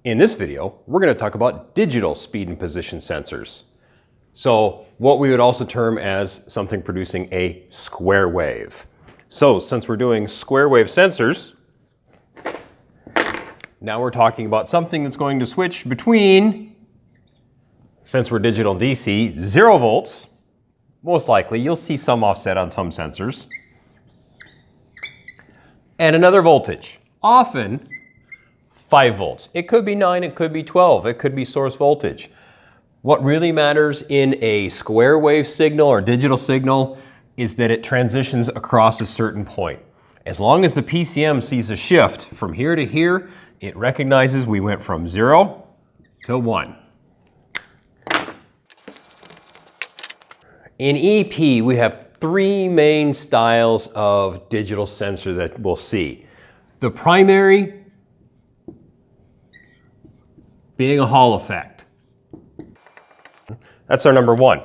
In this video, we're going to talk about digital speed and position sensors. So what we would also term as something producing a square wave. So since we're doing square wave sensors, now we're talking about something that's going to switch between, since we're digital DC, 0 volts, most likely, you'll see some offset on some sensors, and another voltage, often 5 volts. It could be 9, it could be 12, it could be source voltage. What really matters in a square wave signal or digital signal is that it transitions across a certain point. As long as the PCM sees a shift from here to here, it recognizes we went from 0 to 1. In EP, we have 3 main styles of digital sensor that we'll see. The primary being a Hall effect. That's our number 1.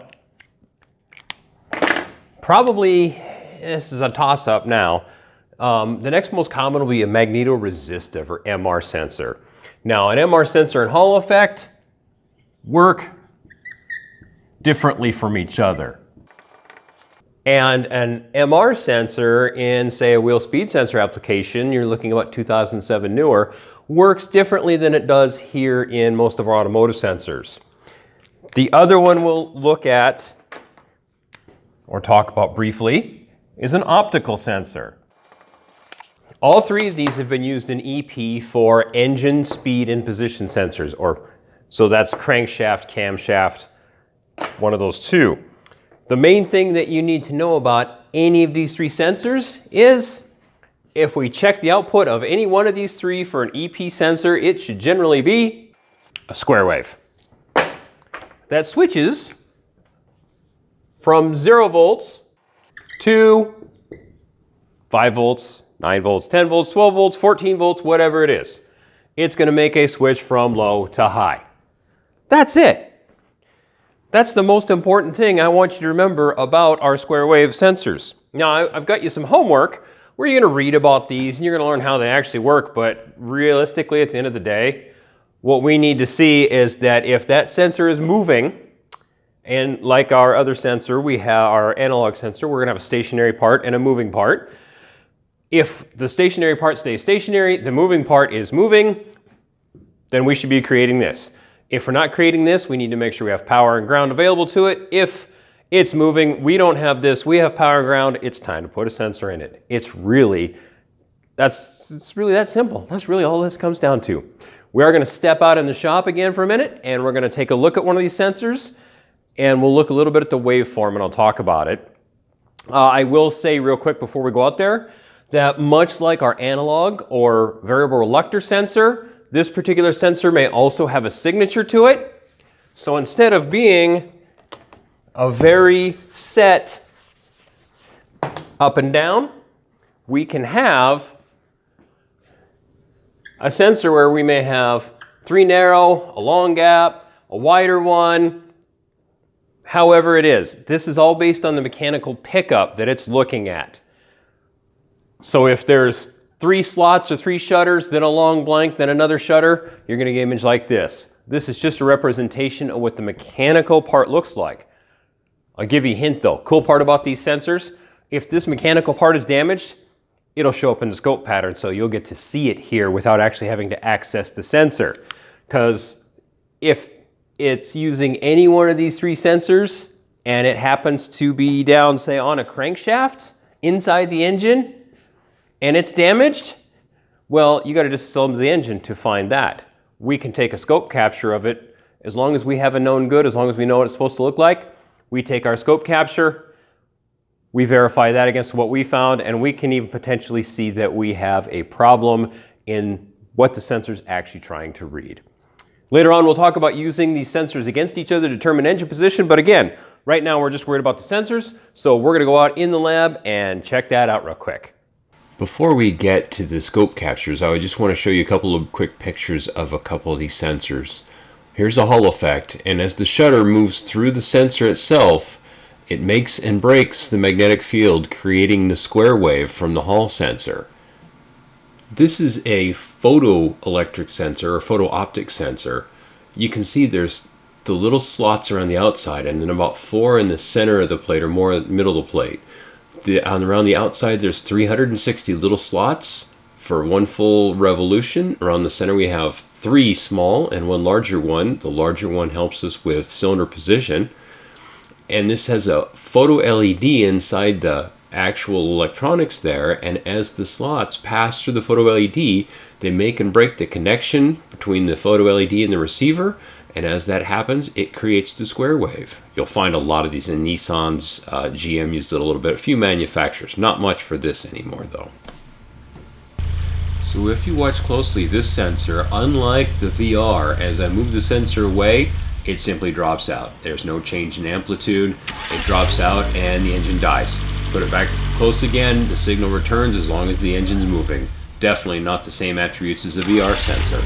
Probably, this is a toss-up now, the next most common will be a magnetoresistive or MR sensor. Now, an MR sensor and Hall effect work differently from each other. And an MR sensor in, say, a wheel speed sensor application, you're looking about 2007 newer, works differently than it does here in most of our automotive sensors. The other one we'll look at or talk about briefly is an optical sensor. All 3 of these have been used in EP for engine speed and position sensors, so that's crankshaft, camshaft, one of those 2. The main thing that you need to know about any of these 3 sensors is if we check the output of any one of these 3 for an EP sensor, it should generally be a square wave. That switches from 0 volts to 5 volts, 9 volts, 10 volts, 12 volts, 14 volts, whatever it is. It's going to make a switch from low to high. That's it. That's the most important thing I want you to remember about our square wave sensors. Now, I've got you some homework where you're going to read about these and you're going to learn how they actually work, but realistically, at the end of the day, what we need to see is that if that sensor is moving, and like our other sensor, we have our analog sensor, we're going to have a stationary part and a moving part. If the stationary part stays stationary, the moving part is moving, then we should be creating this. If we're not creating this, we need to make sure we have power and ground available to it. If it's moving, we don't have this, we have power and ground, it's time to put a sensor in it. It's really that simple. That's really all this comes down to. We are going to step out in the shop again for a minute, and we're going to take a look at one of these sensors, and we'll look a little bit at the waveform, and I'll talk about it. I will say real quick before we go out there that much like our analog or variable reluctor sensor, this particular sensor may also have a signature to it. So instead of being a very set up and down, we can have a sensor where we may have 3 narrow, a long gap, a wider one, however it is. This is all based on the mechanical pickup that it's looking at. So if there's 3 slots or 3 shutters, then a long blank, then another shutter, you're going to get an image like this. This is just a representation of what the mechanical part looks like. I'll give you a hint though. Cool part about these sensors, if this mechanical part is damaged, it'll show up in the scope pattern, so you'll get to see it here without actually having to access the sensor. Because if it's using any one of these 3 sensors and it happens to be down, say, on a crankshaft inside the engine, and it's damaged, well, you got to disassemble the engine to find that. We can take a scope capture of it. As long as we have a known good, as long as we know what it's supposed to look like, we take our scope capture, we verify that against what we found, and we can even potentially see that we have a problem in what the sensor's actually trying to read. Later on, we'll talk about using these sensors against each other to determine engine position, but again, right now we're just worried about the sensors, so we're going to go out in the lab and check that out real quick. Before we get to the scope captures, I just want to show you a couple of quick pictures of a couple of these sensors. Here's a Hall effect, and as the shutter moves through the sensor itself, it makes and breaks the magnetic field, creating the square wave from the Hall sensor. This is a photoelectric sensor or photo-optic sensor. You can see there's the little slots around the outside and then about 4 in the center of the plate or more middle of the plate. Around the outside there's 360 little slots for one full revolution. Around the center we have 3 small and 1 larger one. The larger one helps us with cylinder position. And this has a photo LED inside the actual electronics there, and as the slots pass through the photo LED, they make and break the connection between the photo LED and the receiver, and as that happens, it creates the square wave. You'll find a lot of these in Nissan's, GM used it a little bit, a few manufacturers, not much for this anymore though. So if you watch closely, this sensor, unlike the VR, as I move the sensor away, it simply drops out. There's no change in amplitude. It drops out and the engine dies. Put it back close again, the signal returns as long as the engine's moving. Definitely not the same attributes as a VR sensor.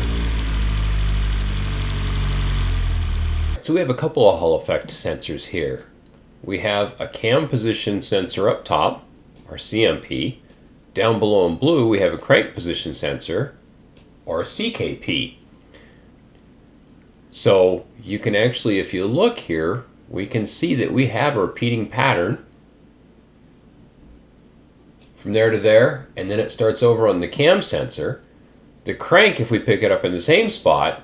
So we have a couple of Hall effect sensors here. We have a cam position sensor up top, our CMP. Down below in blue, we have a crank position sensor, or a CKP. So you can actually, if you look here, we can see that we have a repeating pattern from there to there, and then it starts over on the cam sensor. The crank, if we pick it up in the same spot,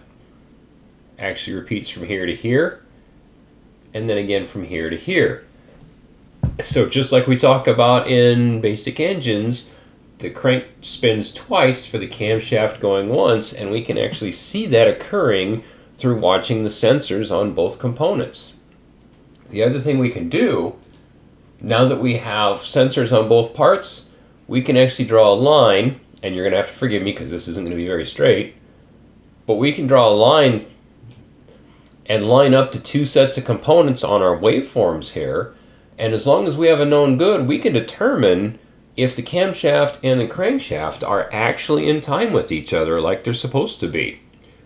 actually repeats from here to here, and then again from here to here. So just like we talk about in basic engines, the crank spins twice for the camshaft going once, and we can actually see that occurring through watching the sensors on both components. The other thing we can do, now that we have sensors on both parts, we can actually draw a line, and you're going to have to forgive me because this isn't going to be very straight, but we can draw a line and line up the 2 sets of components on our waveforms here, and as long as we have a known good, we can determine if the camshaft and the crankshaft are actually in time with each other like they're supposed to be,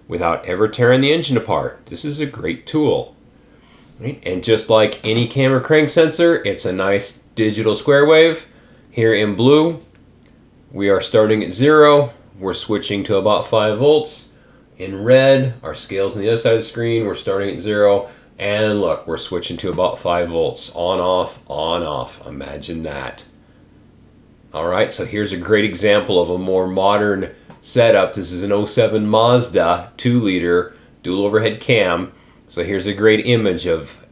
without ever tearing the engine apart. This is a great tool. Right? And just like any cam or crank sensor, it's a nice digital square wave. Here in blue, we are starting at 0. We're switching to about 5 volts. In red, our scale's on the other side of the screen. We're starting at 0. And look, we're switching to about 5 volts. On, off, on, off. Imagine that. All right, so here's a great example of a more modern setup. This is an 07 Mazda 2-liter dual overhead cam. So here's a great image of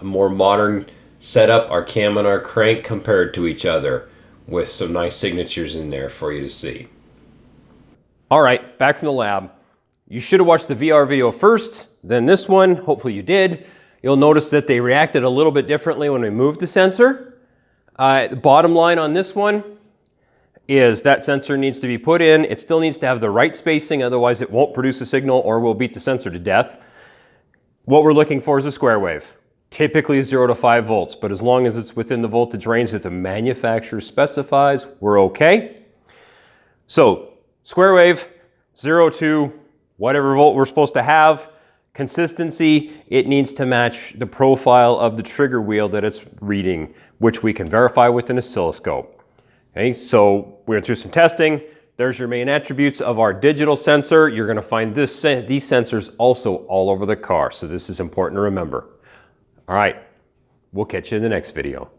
more modern setup, our cam and our crank compared to each other, with some nice signatures in there for you to see. All right, back from the lab. You should have watched the VR video first, then this one. Hopefully you did. You'll notice that they reacted a little bit differently when we moved the sensor. The bottom line on this one is that sensor needs to be put in. It still needs to have the right spacing, otherwise it won't produce a signal or we'll beat the sensor to death. What we're looking for is a square wave, typically 0 to 5 volts, but as long as it's within the voltage range that the manufacturer specifies, we're okay. So square wave, 0 to whatever volt we're supposed to have. Consistency, it needs to match the profile of the trigger wheel that it's reading, which we can verify with an oscilloscope. Okay, so we went through some testing. There's your main attributes of our digital sensor. You're going to find these sensors also all over the car, so this is important to remember. All right, we'll catch you in the next video.